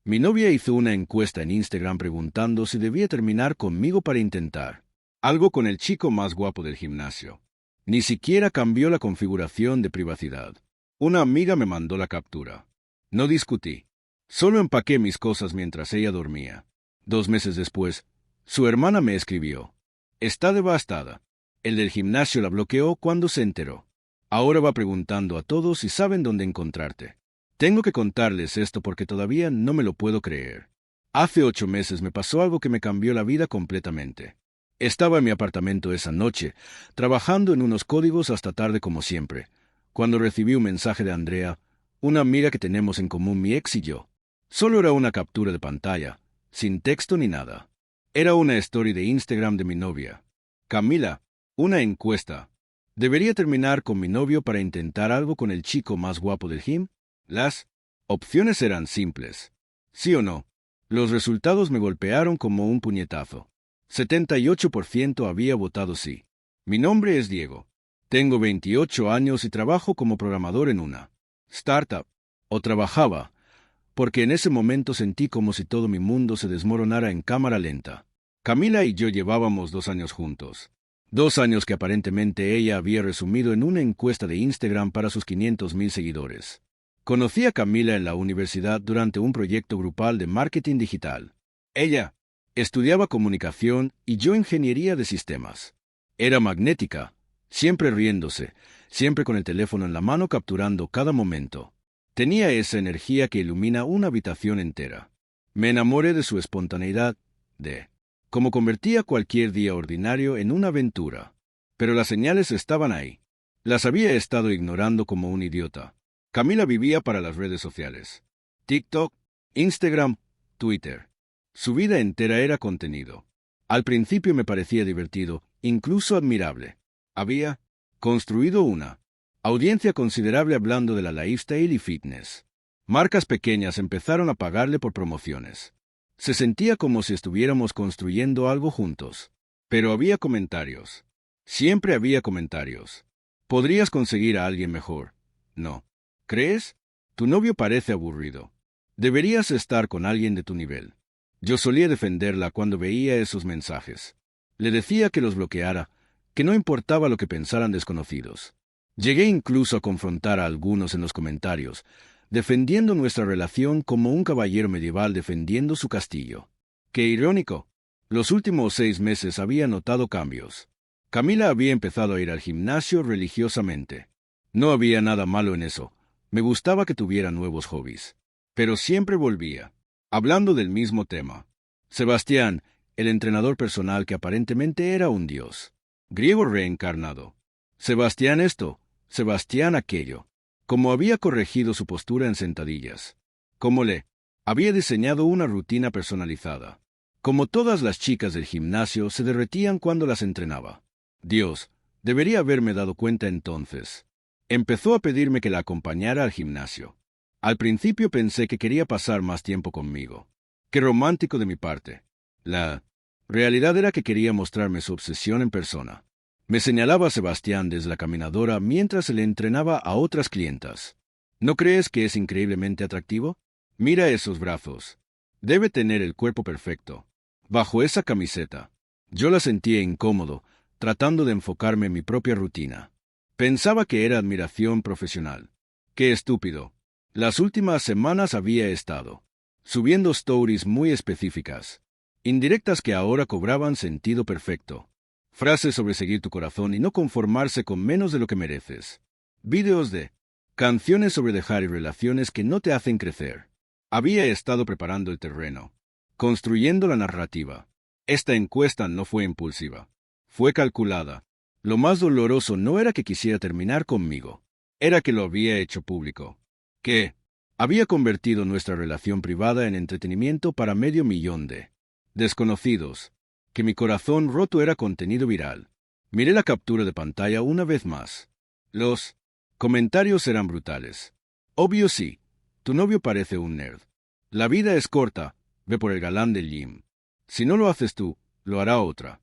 Mi novia hizo una encuesta en Instagram preguntando si debía terminar conmigo para intentar algo con el chico más guapo del gimnasio. Ni siquiera cambió la configuración de privacidad. Una amiga me mandó la captura. No discutí. Solo empaqué mis cosas mientras ella dormía. 2 meses después, su hermana me escribió. Está devastada. El del gimnasio la bloqueó cuando se enteró. Ahora va preguntando a todos si saben dónde encontrarte. Tengo que contarles esto porque todavía no me lo puedo creer. Hace 8 meses me pasó algo que me cambió la vida completamente. Estaba en mi apartamento esa noche, trabajando en unos códigos hasta tarde como siempre, cuando recibí un mensaje de Andrea, una amiga que tenemos en común mi ex y yo. Solo era una captura de pantalla, sin texto ni nada. Era una story de Instagram de mi novia. Camila, una encuesta. ¿Debería terminar con mi novio para intentar algo con el chico más guapo del gym? Las opciones eran simples. ¿Sí o no? Los resultados me golpearon como un puñetazo. 78% había votado sí. Mi nombre es Diego. Tengo 28 años y trabajo como programador en una startup. O trabajaba, porque en ese momento sentí como si todo mi mundo se desmoronara en cámara lenta. Camila y yo llevábamos 2 años juntos. 2 años que aparentemente ella había resumido en una encuesta de Instagram para sus 500,000 seguidores. Conocí a Camila en la universidad durante un proyecto grupal de marketing digital. Ella estudiaba comunicación y yo ingeniería de sistemas. Era magnética, siempre riéndose, siempre con el teléfono en la mano capturando cada momento. Tenía esa energía que ilumina una habitación entera. Me enamoré de su espontaneidad, de cómo convertía cualquier día ordinario en una aventura. Pero las señales estaban ahí. Las había estado ignorando como un idiota. Camila vivía para las redes sociales. TikTok, Instagram, Twitter. Su vida entera era contenido. Al principio me parecía divertido, incluso admirable. Había construido una audiencia considerable hablando de la lifestyle y fitness. Marcas pequeñas empezaron a pagarle por promociones. Se sentía como si estuviéramos construyendo algo juntos. Pero había comentarios. Siempre había comentarios. ¿Podrías conseguir a alguien mejor? No. ¿Crees? Tu novio parece aburrido. Deberías estar con alguien de tu nivel. Yo solía defenderla cuando veía esos mensajes. Le decía que los bloqueara, que no importaba lo que pensaran desconocidos. Llegué incluso a confrontar a algunos en los comentarios, defendiendo nuestra relación como un caballero medieval defendiendo su castillo. Qué irónico. Los últimos 6 meses había notado cambios. Camila había empezado a ir al gimnasio religiosamente. No había nada malo en eso. Me gustaba que tuviera nuevos hobbies. Pero siempre volvía, hablando del mismo tema. Sebastián, el entrenador personal que aparentemente era un dios. Griego reencarnado. Sebastián esto, Sebastián aquello. Como había corregido su postura en sentadillas. Como le había diseñado una rutina personalizada. Como todas las chicas del gimnasio se derretían cuando las entrenaba. Dios, debería haberme dado cuenta entonces. Empezó a pedirme que la acompañara al gimnasio. Al principio pensé que quería pasar más tiempo conmigo. Qué romántico de mi parte. La realidad era que quería mostrarme su obsesión en persona. Me señalaba a Sebastián desde la caminadora mientras se le entrenaba a otras clientas. ¿No crees que es increíblemente atractivo? Mira esos brazos. Debe tener el cuerpo perfecto. Bajo esa camiseta. Yo la sentía incómodo, tratando de enfocarme en mi propia rutina. Pensaba que era admiración profesional. ¡Qué estúpido! Las últimas semanas había estado subiendo stories muy específicas, indirectas que ahora cobraban sentido perfecto. Frases sobre seguir tu corazón y no conformarse con menos de lo que mereces. Vídeos de canciones sobre dejar y relaciones que no te hacen crecer. Había estado preparando el terreno, construyendo la narrativa. Esta encuesta no fue impulsiva. Fue calculada. Lo más doloroso no era que quisiera terminar conmigo. Era que lo había hecho público. Que había convertido nuestra relación privada en entretenimiento para 500,000 de desconocidos. Que mi corazón roto era contenido viral. Miré la captura de pantalla una vez más. Los comentarios eran brutales. Obvio sí, tu novio parece un nerd. La vida es corta, ve por el galán del gym. Si no lo haces tú, lo hará otra.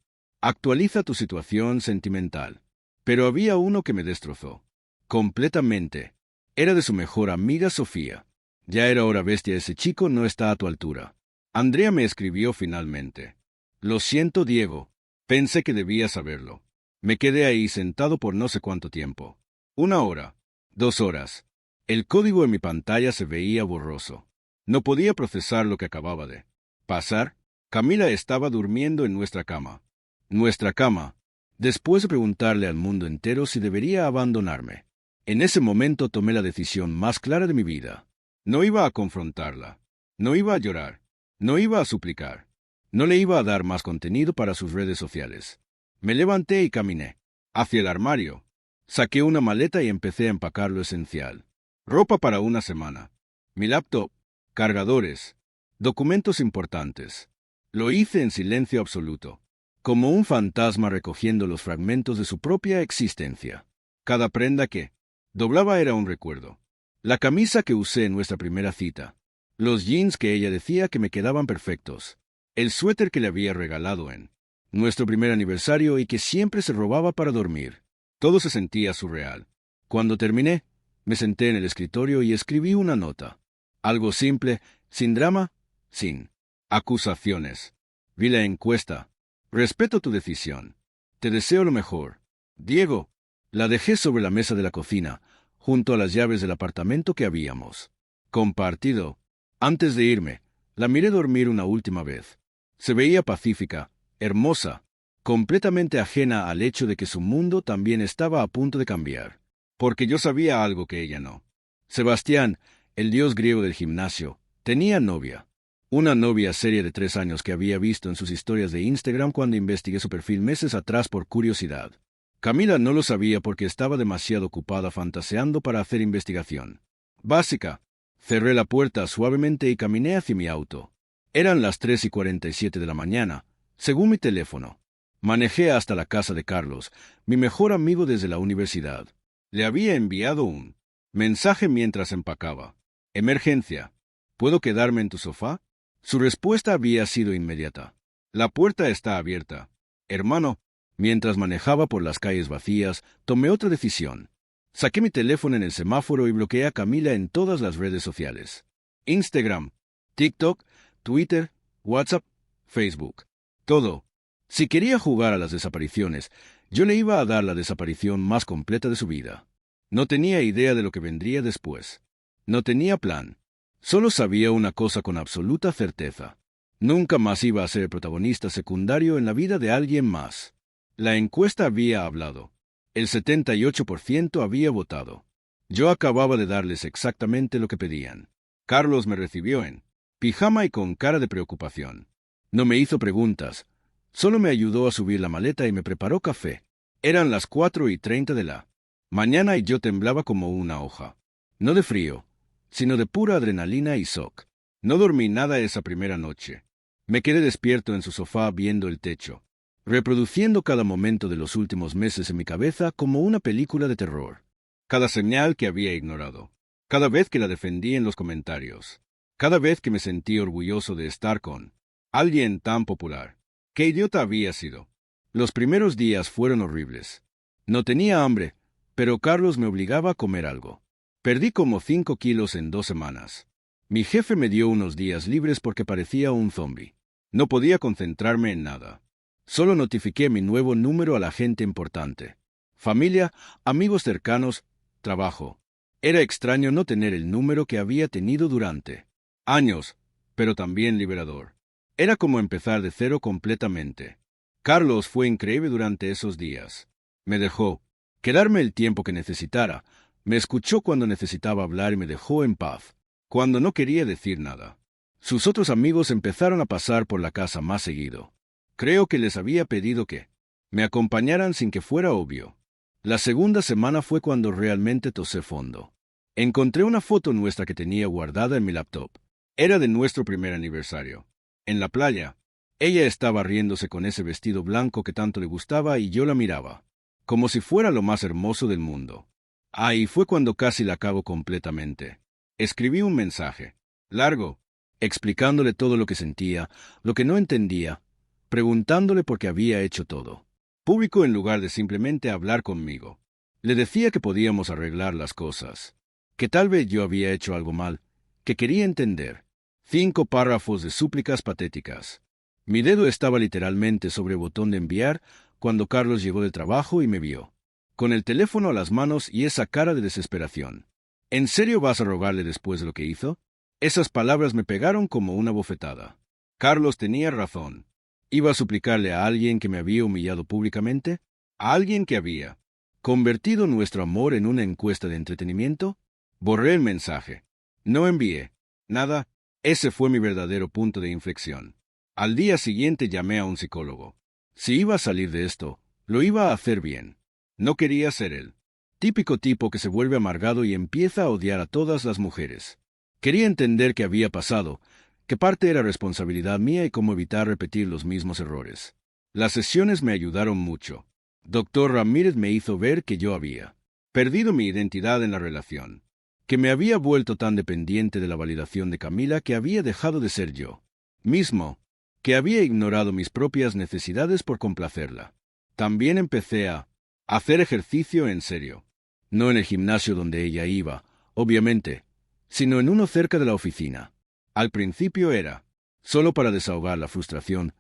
Actualiza tu situación sentimental. Pero había uno que me destrozó. Completamente. Era de su mejor amiga Sofía. Ya era hora bestia, ese chico no está a tu altura. Andrea me escribió finalmente. Lo siento, Diego. Pensé que debía saberlo. Me quedé ahí sentado por no sé cuánto tiempo. 1 hora. 2 horas. El código en mi pantalla se veía borroso. No podía procesar lo que acababa de pasar. Camila estaba durmiendo en nuestra cama. Nuestra cama. Después de preguntarle al mundo entero si debería abandonarme. En ese momento tomé la decisión más clara de mi vida. No iba a confrontarla. No iba a llorar. No iba a suplicar. No le iba a dar más contenido para sus redes sociales. Me levanté y caminé hacia el armario. Saqué una maleta y empecé a empacar lo esencial. Ropa para una semana. Mi laptop, cargadores, documentos importantes. Lo hice en silencio absoluto, como un fantasma recogiendo los fragmentos de su propia existencia. Cada prenda que doblaba era un recuerdo. La camisa que usé en nuestra primera cita. Los jeans que ella decía que me quedaban perfectos. El suéter que le había regalado en nuestro primer aniversario y que siempre se robaba para dormir. Todo se sentía surreal. Cuando terminé, me senté en el escritorio y escribí una nota. Algo simple, sin drama, sin acusaciones. Vi la encuesta. Respeto tu decisión. Te deseo lo mejor. Diego. La dejé sobre la mesa de la cocina, junto a las llaves del apartamento que habíamos compartido. Antes de irme, la miré dormir una última vez. Se veía pacífica, hermosa, completamente ajena al hecho de que su mundo también estaba a punto de cambiar. Porque yo sabía algo que ella no. Sebastián, el dios griego del gimnasio, tenía novia. Una novia seria de 3 años que había visto en sus historias de Instagram cuando investigué su perfil meses atrás por curiosidad. Camila no lo sabía porque estaba demasiado ocupada fantaseando para hacer investigación básica. Cerré la puerta suavemente y caminé hacia mi auto. Eran las 3:47 de la mañana, según mi teléfono. Manejé hasta la casa de Carlos, mi mejor amigo desde la universidad. Le había enviado un mensaje mientras empacaba. Emergencia. ¿Puedo quedarme en tu sofá? Su respuesta había sido inmediata. La puerta está abierta. Hermano. Mientras manejaba por las calles vacías, tomé otra decisión. Saqué mi teléfono en el semáforo y bloqueé a Camila en todas las redes sociales. Instagram, TikTok, Twitter, WhatsApp, Facebook. Todo. Si quería jugar a las desapariciones, yo le iba a dar la desaparición más completa de su vida. No tenía idea de lo que vendría después. No tenía plan. Solo sabía una cosa con absoluta certeza. Nunca más iba a ser el protagonista secundario en la vida de alguien más. La encuesta había hablado. El 78% había votado. Yo acababa de darles exactamente lo que pedían. Carlos me recibió en pijama y con cara de preocupación. No me hizo preguntas. Solo me ayudó a subir la maleta y me preparó café. Eran las 4:30 de la mañana y yo temblaba como una hoja. No de frío, sino de pura adrenalina y shock. No dormí nada esa primera noche. Me quedé despierto en su sofá viendo el techo, reproduciendo cada momento de los últimos meses en mi cabeza como una película de terror. Cada señal que había ignorado. Cada vez que la defendí en los comentarios. Cada vez que me sentí orgulloso de estar con alguien tan popular. ¡Qué idiota había sido! Los primeros días fueron horribles. No tenía hambre, pero Carlos me obligaba a comer algo. Perdí como 5 kilos en 2 semanas. Mi jefe me dio unos días libres porque parecía un zombi. No podía concentrarme en nada. Solo notifiqué mi nuevo número a la gente importante. Familia, amigos cercanos, trabajo. Era extraño no tener el número que había tenido durante años, pero también liberador. Era como empezar de cero completamente. Carlos fue increíble durante esos días. Me dejó quedarme el tiempo que necesitara. Me escuchó cuando necesitaba hablar y me dejó en paz, cuando no quería decir nada. Sus otros amigos empezaron a pasar por la casa más seguido. Creo que les había pedido que me acompañaran sin que fuera obvio. La segunda semana fue cuando realmente tosé fondo. Encontré una foto nuestra que tenía guardada en mi laptop. Era de nuestro primer aniversario. En la playa. Ella estaba riéndose con ese vestido blanco que tanto le gustaba y yo la miraba, como si fuera lo más hermoso del mundo. Ahí fue cuando casi la acabo completamente. Escribí un mensaje, largo, explicándole todo lo que sentía, lo que no entendía, preguntándole por qué había hecho todo. Público en lugar de simplemente hablar conmigo. Le decía que podíamos arreglar las cosas, que tal vez yo había hecho algo mal, que quería entender. 5 párrafos de súplicas patéticas. Mi dedo estaba literalmente sobre el botón de enviar cuando Carlos llegó del trabajo y me vio, con el teléfono a las manos y esa cara de desesperación. ¿En serio vas a rogarle después de lo que hizo? Esas palabras me pegaron como una bofetada. Carlos tenía razón. ¿Iba a suplicarle a alguien que me había humillado públicamente? ¿A alguien que había convertido nuestro amor en una encuesta de entretenimiento? Borré el mensaje. No envié nada. Ese fue mi verdadero punto de inflexión. Al día siguiente llamé a un psicólogo. Si iba a salir de esto, lo iba a hacer bien. No quería ser el típico tipo que se vuelve amargado y empieza a odiar a todas las mujeres. Quería entender qué había pasado, qué parte era responsabilidad mía y cómo evitar repetir los mismos errores. Las sesiones me ayudaron mucho. Doctor Ramírez me hizo ver que yo había perdido mi identidad en la relación, que me había vuelto tan dependiente de la validación de Camila que había dejado de ser yo mismo, que había ignorado mis propias necesidades por complacerla. También empecé a hacer ejercicio en serio. No en el gimnasio donde ella iba, obviamente, sino en uno cerca de la oficina. Al principio era solo para desahogar la frustración,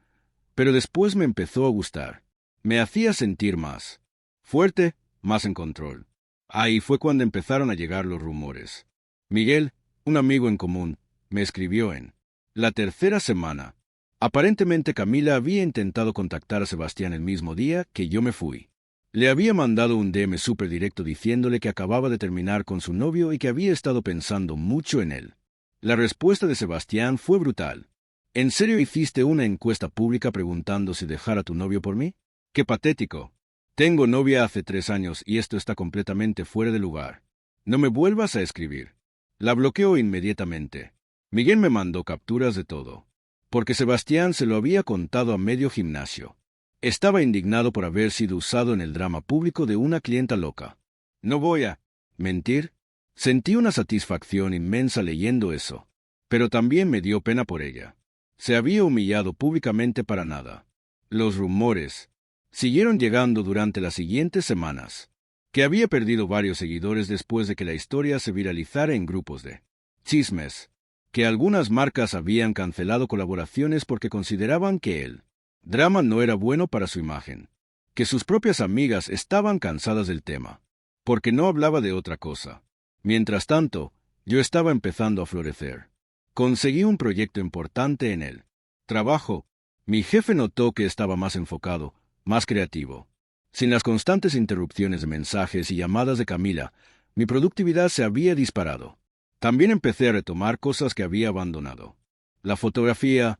pero después me empezó a gustar. Me hacía sentir más fuerte, más en control. Ahí fue cuando empezaron a llegar los rumores. Miguel, un amigo en común, me escribió en la tercera semana. Aparentemente Camila había intentado contactar a Sebastián el mismo día que yo me fui. Le había mandado un DM súper directo diciéndole que acababa de terminar con su novio y que había estado pensando mucho en él. La respuesta de Sebastián fue brutal. ¿En serio hiciste una encuesta pública preguntando si dejara a tu novio por mí? ¡Qué patético! Tengo novia hace 3 años y esto está completamente fuera de lugar. No me vuelvas a escribir. La bloqueó inmediatamente. Miguel me mandó capturas de todo, porque Sebastián se lo había contado a medio gimnasio. Estaba indignado por haber sido usado en el drama público de una clienta loca. No voy a mentir. Sentí una satisfacción inmensa leyendo eso, pero también me dio pena por ella. Se había humillado públicamente para nada. Los rumores siguieron llegando durante las siguientes semanas, que había perdido varios seguidores después de que la historia se viralizara en grupos de chismes, que algunas marcas habían cancelado colaboraciones porque consideraban que el drama no era bueno para su imagen, que sus propias amigas estaban cansadas del tema, porque no hablaba de otra cosa. Mientras tanto, yo estaba empezando a florecer. Conseguí un proyecto importante en el trabajo. Mi jefe notó que estaba más enfocado, más creativo. Sin las constantes interrupciones de mensajes y llamadas de Camila, mi productividad se había disparado. También empecé a retomar cosas que había abandonado. La fotografía,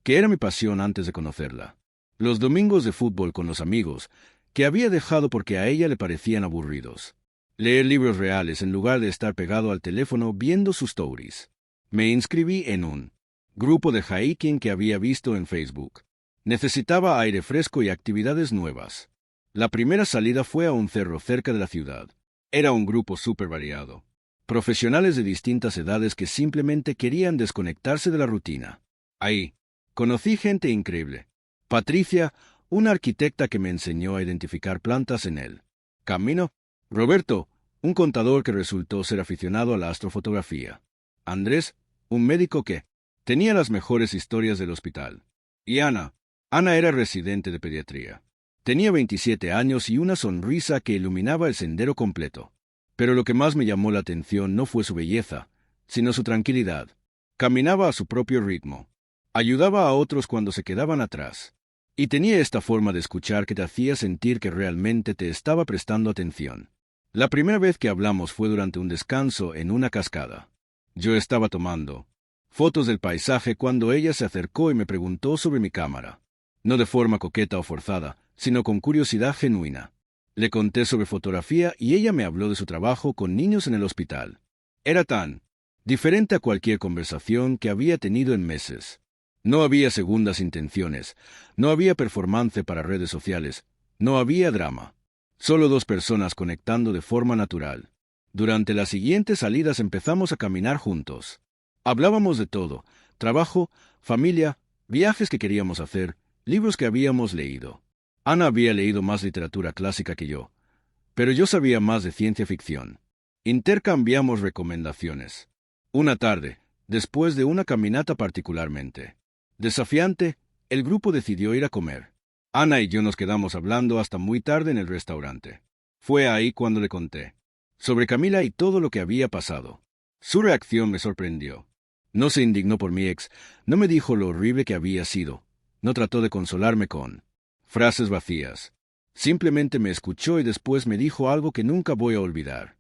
que era mi pasión antes de conocerla. Los domingos de fútbol con los amigos, que había dejado porque a ella le parecían aburridos. Leer libros reales en lugar de estar pegado al teléfono viendo sus stories. Me inscribí en un grupo de hiking que había visto en Facebook. Necesitaba aire fresco y actividades nuevas. La primera salida fue a un cerro cerca de la ciudad. Era un grupo súper variado. Profesionales de distintas edades que simplemente querían desconectarse de la rutina. Ahí conocí gente increíble. Patricia, una arquitecta que me enseñó a identificar plantas en el camino. Roberto, un contador que resultó ser aficionado a la astrofotografía. Andrés, un médico que tenía las mejores historias del hospital. Y Ana. Ana era residente de pediatría. Tenía 27 años y una sonrisa que iluminaba el sendero completo. Pero lo que más me llamó la atención no fue su belleza, sino su tranquilidad. Caminaba a su propio ritmo. Ayudaba a otros cuando se quedaban atrás. Y tenía esta forma de escuchar que te hacía sentir que realmente te estaba prestando atención. La primera vez que hablamos fue durante un descanso en una cascada. Yo estaba tomando fotos del paisaje cuando ella se acercó y me preguntó sobre mi cámara. No de forma coqueta o forzada, sino con curiosidad genuina. Le conté sobre fotografía y ella me habló de su trabajo con niños en el hospital. Era tan diferente a cualquier conversación que había tenido en meses. No había segundas intenciones, no había performance para redes sociales, no había drama. Solo 2 personas conectando de forma natural. Durante las siguientes salidas empezamos a caminar juntos. Hablábamos de todo: trabajo, familia, viajes que queríamos hacer, libros que habíamos leído. Ana había leído más literatura clásica que yo, pero yo sabía más de ciencia ficción. Intercambiamos recomendaciones. Una tarde, después de una caminata particularmente desafiante, el grupo decidió ir a comer. Ana y yo nos quedamos hablando hasta muy tarde en el restaurante. Fue ahí cuando le conté sobre Camila y todo lo que había pasado. Su reacción me sorprendió. No se indignó por mi ex, no me dijo lo horrible que había sido, no trató de consolarme con frases vacías. Simplemente me escuchó y después me dijo algo que nunca voy a olvidar.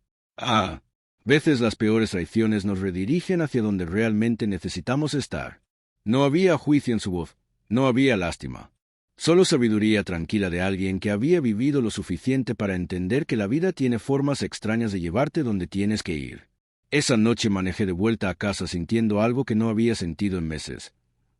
Veces las peores traiciones nos redirigen hacia donde realmente necesitamos estar. No había juicio en su voz, no había lástima. Solo sabiduría tranquila de alguien que había vivido lo suficiente para entender que la vida tiene formas extrañas de llevarte donde tienes que ir. Esa noche manejé de vuelta a casa sintiendo algo que no había sentido en meses.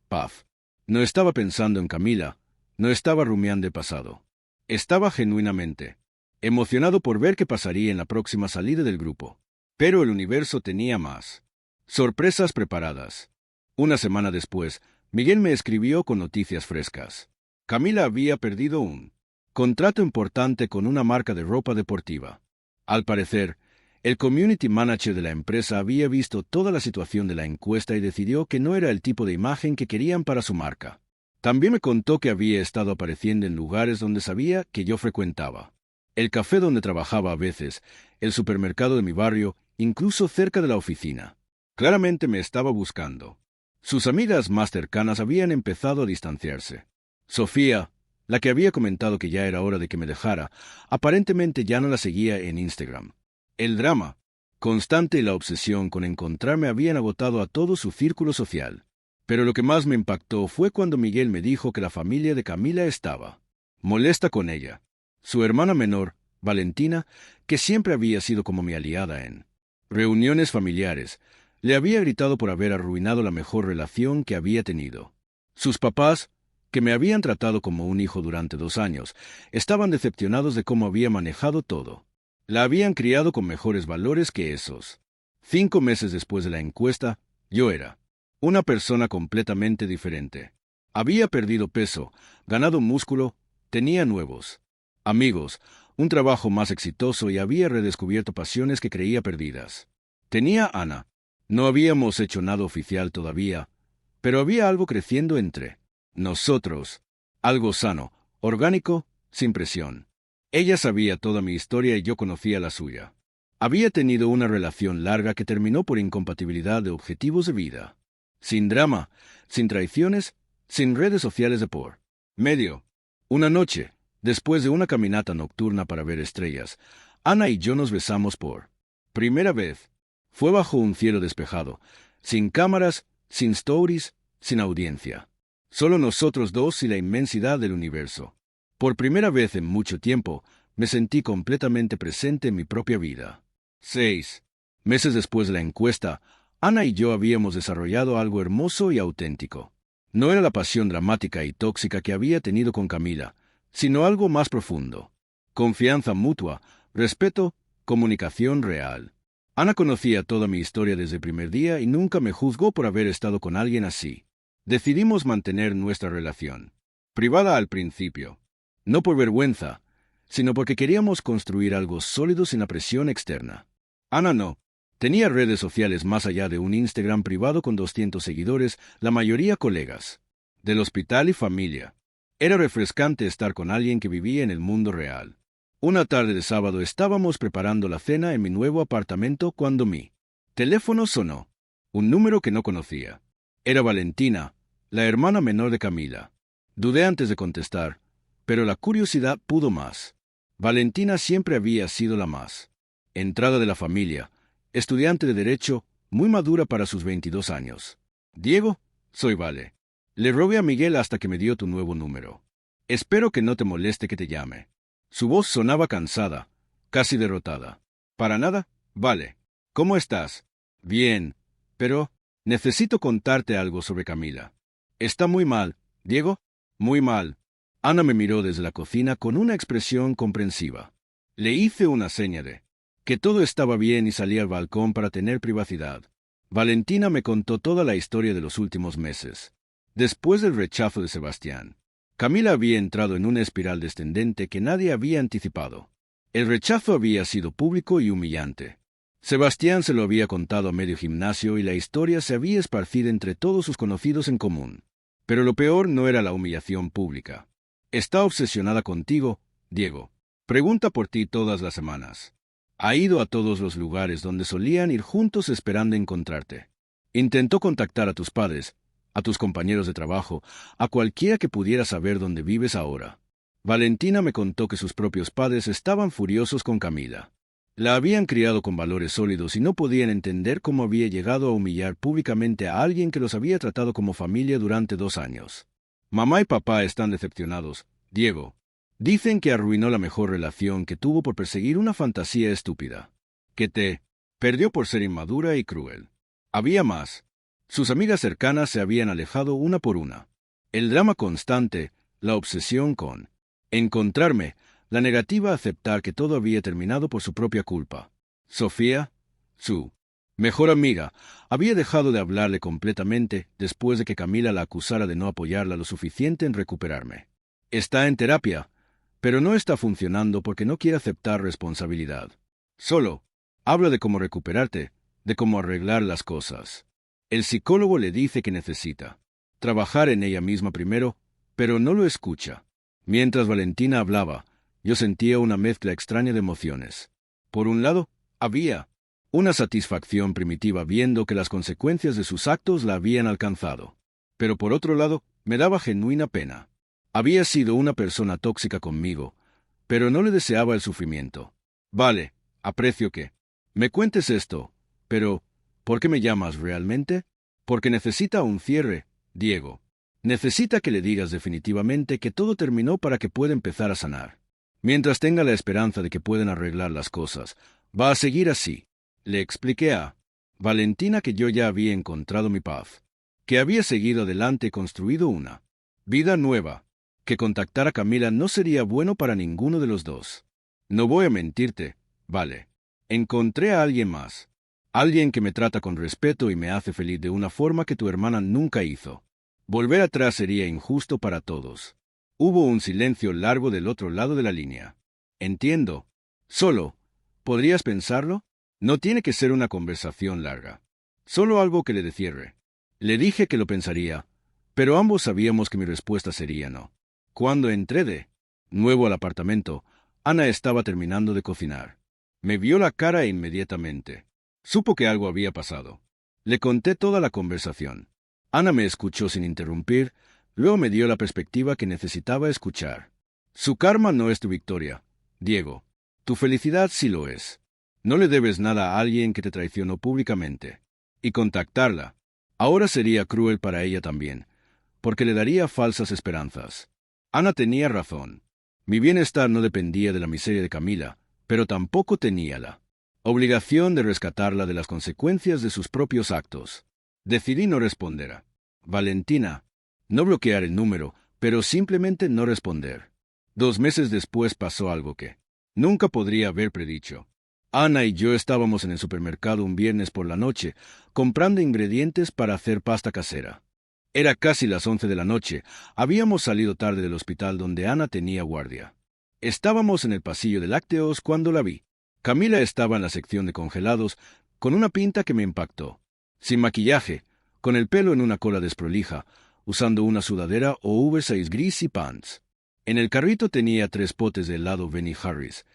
Paz. No estaba pensando en Camila, no estaba rumiando el pasado. Estaba genuinamente emocionado por ver qué pasaría en la próxima salida del grupo. Pero el universo tenía más sorpresas preparadas. Una semana después, Miguel me escribió con noticias frescas. Camila había perdido un contrato importante con una marca de ropa deportiva. Al parecer, el community manager de la empresa había visto toda la situación de la encuesta y decidió que no era el tipo de imagen que querían para su marca. También me contó que había estado apareciendo en lugares donde sabía que yo frecuentaba. El café donde trabajaba a veces, el supermercado de mi barrio, incluso cerca de la oficina. Claramente me estaba buscando. Sus amigas más cercanas habían empezado a distanciarse. Sofía, la que había comentado que ya era hora de que me dejara, aparentemente ya no la seguía en Instagram. El drama constante y la obsesión con encontrarme habían agotado a todo su círculo social. Pero lo que más me impactó fue cuando Miguel me dijo que la familia de Camila estaba molesta con ella. Su hermana menor, Valentina, que siempre había sido como mi aliada en reuniones familiares, le había gritado por haber arruinado la mejor relación que había tenido. Sus papás, que me habían tratado como un hijo durante 2 años, estaban decepcionados de cómo había manejado todo. La habían criado con mejores valores que esos. 5 meses después de la encuesta, yo era una persona completamente diferente. Había perdido peso, ganado músculo, tenía nuevos amigos, un trabajo más exitoso y había redescubierto pasiones que creía perdidas. Tenía a Ana. No habíamos hecho nada oficial todavía, pero había algo creciendo entre nosotros, algo sano, orgánico, sin presión. Ella sabía toda mi historia y yo conocía la suya. Había tenido una relación larga que terminó por incompatibilidad de objetivos de vida. Sin drama, sin traiciones, sin redes sociales de por medio. Una noche, después de una caminata nocturna para ver estrellas, Ana y yo nos besamos por primera vez. Fue bajo un cielo despejado, sin cámaras, sin stories, sin audiencia. Solo nosotros dos y la inmensidad del universo. Por primera vez en mucho tiempo, me sentí completamente presente en mi propia vida. 6 meses después de la encuesta, Ana y yo habíamos desarrollado algo hermoso y auténtico. No era la pasión dramática y tóxica que había tenido con Camila, sino algo más profundo. Confianza mutua, respeto, comunicación real. Ana conocía toda mi historia desde el primer día y nunca me juzgó por haber estado con alguien así. Decidimos mantener nuestra relación privada al principio, no por vergüenza, sino porque queríamos construir algo sólido sin la presión externa. Ana no tenía redes sociales más allá de un Instagram privado con 200 seguidores, la mayoría colegas del hospital y familia. Era refrescante estar con alguien que vivía en el mundo real. Una tarde de sábado estábamos preparando la cena en mi nuevo apartamento cuando mi teléfono sonó. Un número que no conocía. Era Valentina, la hermana menor de Camila. Dudé antes de contestar, pero la curiosidad pudo más. Valentina siempre había sido la más entrada de la familia, estudiante de Derecho, muy madura para sus 22 años. Diego, soy Vale. Le rogué a Miguel hasta que me dio tu nuevo número. Espero que no te moleste que te llame. Su voz sonaba cansada, casi derrotada. Para nada, Vale. ¿Cómo estás? Bien, pero necesito contarte algo sobre Camila. Está muy mal, Diego. Muy mal. Ana me miró desde la cocina con una expresión comprensiva. Le hice una seña de que todo estaba bien y salí al balcón para tener privacidad. Valentina me contó toda la historia de los últimos meses. Después del rechazo de Sebastián, Camila había entrado en una espiral descendente que nadie había anticipado. El rechazo había sido público y humillante. Sebastián se lo había contado a medio gimnasio y la historia se había esparcido entre todos sus conocidos en común. Pero lo peor no era la humillación pública. Está obsesionada contigo, Diego. Pregunta por ti todas las semanas. Ha ido a todos los lugares donde solían ir juntos esperando encontrarte. Intentó contactar a tus padres, a tus compañeros de trabajo, a cualquiera que pudiera saber dónde vives ahora. Valentina me contó que sus propios padres estaban furiosos con Camila. La habían criado con valores sólidos y no podían entender cómo había llegado a humillar públicamente a alguien que los había tratado como familia durante 2 años. Mamá y papá están decepcionados, Diego. Dicen que arruinó la mejor relación que tuvo por perseguir una fantasía estúpida. Que te perdió por ser inmadura y cruel. Había más. Sus amigas cercanas se habían alejado una por una. El drama constante, la obsesión con encontrarme, la negativa a aceptar que todo había terminado por su propia culpa. Sofía, su mejor amiga, había dejado de hablarle completamente después de que Camila la acusara de no apoyarla lo suficiente en recuperarme. Está en terapia, pero no está funcionando porque no quiere aceptar responsabilidad. Solo habla de cómo recuperarte, de cómo arreglar las cosas. El psicólogo le dice que necesita trabajar en ella misma primero, pero no lo escucha. Mientras Valentina hablaba, yo sentía una mezcla extraña de emociones. Por un lado, había una satisfacción primitiva viendo que las consecuencias de sus actos la habían alcanzado. Pero por otro lado, me daba genuina pena. Había sido una persona tóxica conmigo, pero no le deseaba el sufrimiento. Vale, aprecio que me cuentes esto, pero ¿por qué me llamas realmente? Porque necesita un cierre, Diego. Necesita que le digas definitivamente que todo terminó para que pueda empezar a sanar. Mientras tenga la esperanza de que pueden arreglar las cosas, va a seguir así. Le expliqué a Valentina que yo ya había encontrado mi paz, que había seguido adelante y construido una vida nueva, que contactar a Camila no sería bueno para ninguno de los dos. No voy a mentirte, vale. Encontré a alguien más. Alguien que me trata con respeto y me hace feliz de una forma que tu hermana nunca hizo. Volver atrás sería injusto para todos. Hubo un silencio largo del otro lado de la línea. Entiendo. Solo, ¿podrías pensarlo? No tiene que ser una conversación larga. Solo algo que le dé cierre. Le dije que lo pensaría, pero ambos sabíamos que mi respuesta sería no. Cuando entré de nuevo al apartamento, Ana estaba terminando de cocinar. Me vio la cara inmediatamente. Supo que algo había pasado. Le conté toda la conversación. Ana me escuchó sin interrumpir, luego me dio la perspectiva que necesitaba escuchar. Su karma no es tu victoria, Diego. Tu felicidad sí lo es. No le debes nada a alguien que te traicionó públicamente. Y contactarla ahora sería cruel para ella también, porque le daría falsas esperanzas. Ana tenía razón. Mi bienestar no dependía de la miseria de Camila, pero tampoco tenía la obligación de rescatarla de las consecuencias de sus propios actos. Decidí no responder a Valentina, no bloquear el número, pero simplemente no responder. 2 meses después pasó algo que nunca podría haber predicho. Ana y yo estábamos en el supermercado un viernes por la noche, comprando ingredientes para hacer pasta casera. Era casi las 11 de la noche. Habíamos salido tarde del hospital donde Ana tenía guardia. Estábamos en el pasillo de lácteos cuando la vi. Camila estaba en la sección de congelados, con una pinta que me impactó. Sin maquillaje, con el pelo en una cola desprolija, usando una sudadera o oversize gris y pants. En el carrito tenía 3 potes de helado Benny Harris,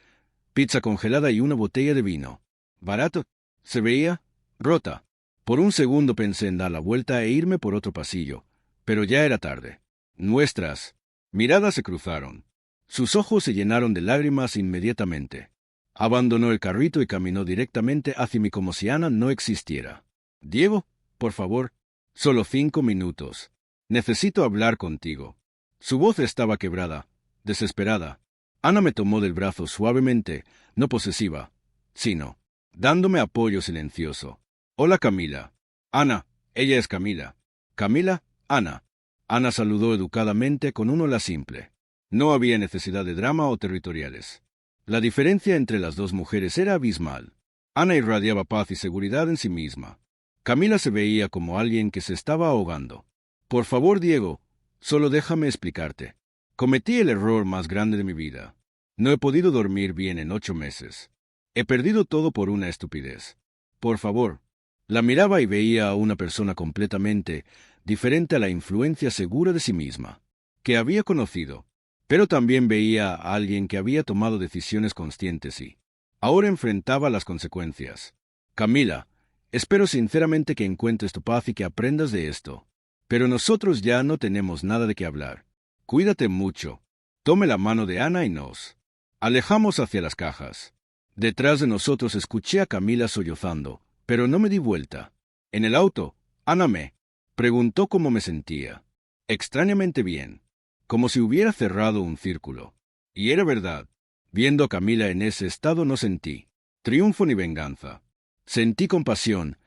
pizza congelada y una botella de vino. Barato. Se veía rota. Por un segundo pensé en dar la vuelta e irme por otro pasillo, pero ya era tarde. Nuestras miradas se cruzaron. Sus ojos se llenaron de lágrimas inmediatamente. Abandonó el carrito y caminó directamente hacia mí como si Ana no existiera. Diego, por favor, solo 5 minutos. Necesito hablar contigo. Su voz estaba quebrada, desesperada. Ana me tomó del brazo suavemente, no posesiva, sino dándome apoyo silencioso. Hola, Camila. Ana, ella es Camila. Camila, Ana. Ana saludó educadamente con un hola simple. No había necesidad de drama o territoriales. La diferencia entre las dos mujeres era abismal. Ana irradiaba paz y seguridad en sí misma. Camila se veía como alguien que se estaba ahogando. Por favor, Diego, solo déjame explicarte. Cometí el error más grande de mi vida. No he podido dormir bien en 8 meses. He perdido todo por una estupidez. Por favor. La miraba y veía a una persona completamente diferente a la influencia segura de sí misma, que había conocido, pero también veía a alguien que había tomado decisiones conscientes y ahora enfrentaba las consecuencias. Camila, espero sinceramente que encuentres tu paz y que aprendas de esto. Pero nosotros ya no tenemos nada de qué hablar. Cuídate mucho. Tome la mano de Ana y nos alejamos hacia las cajas. Detrás de nosotros escuché a Camila sollozando, pero no me di vuelta. En el auto, Ana me preguntó cómo me sentía. Extrañamente bien, como si hubiera cerrado un círculo. Y era verdad. Viendo a Camila en ese estado no sentí triunfo ni venganza. Sentí compasión,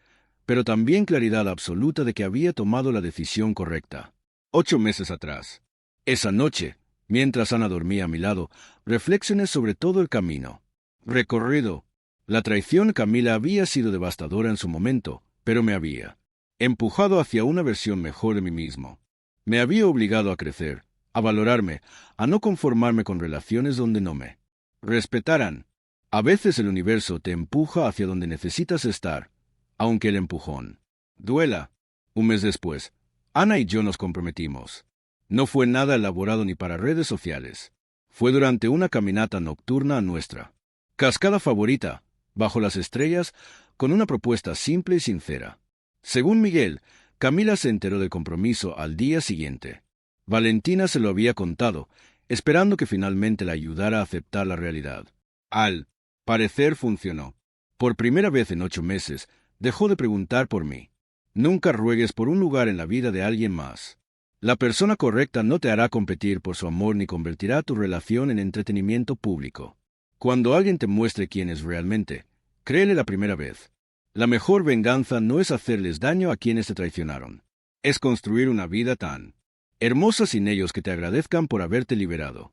pero también claridad absoluta de que había tomado la decisión correcta. 8 meses atrás. Esa noche, mientras Ana dormía a mi lado, reflexioné sobre todo el camino recorrido. La traición Camila había sido devastadora en su momento, pero me había empujado hacia una versión mejor de mí mismo. Me había obligado a crecer, a valorarme, a no conformarme con relaciones donde no me respetaran. A veces el universo te empuja hacia donde necesitas estar, aunque el empujón duela. Un mes después, Ana y yo nos comprometimos. No fue nada elaborado ni para redes sociales. Fue durante una caminata nocturna a nuestra cascada favorita, bajo las estrellas, con una propuesta simple y sincera. Según Miguel, Camila se enteró del compromiso al día siguiente. Valentina se lo había contado, esperando que finalmente la ayudara a aceptar la realidad. Al parecer funcionó. Por primera vez en 8 meses, dejó de preguntar por mí. Nunca ruegues por un lugar en la vida de alguien más. La persona correcta no te hará competir por su amor ni convertirá tu relación en entretenimiento público. Cuando alguien te muestre quién es realmente, créele la primera vez. La mejor venganza no es hacerles daño a quienes te traicionaron. Es construir una vida tan hermosa sin ellos que te agradezcan por haberte liberado.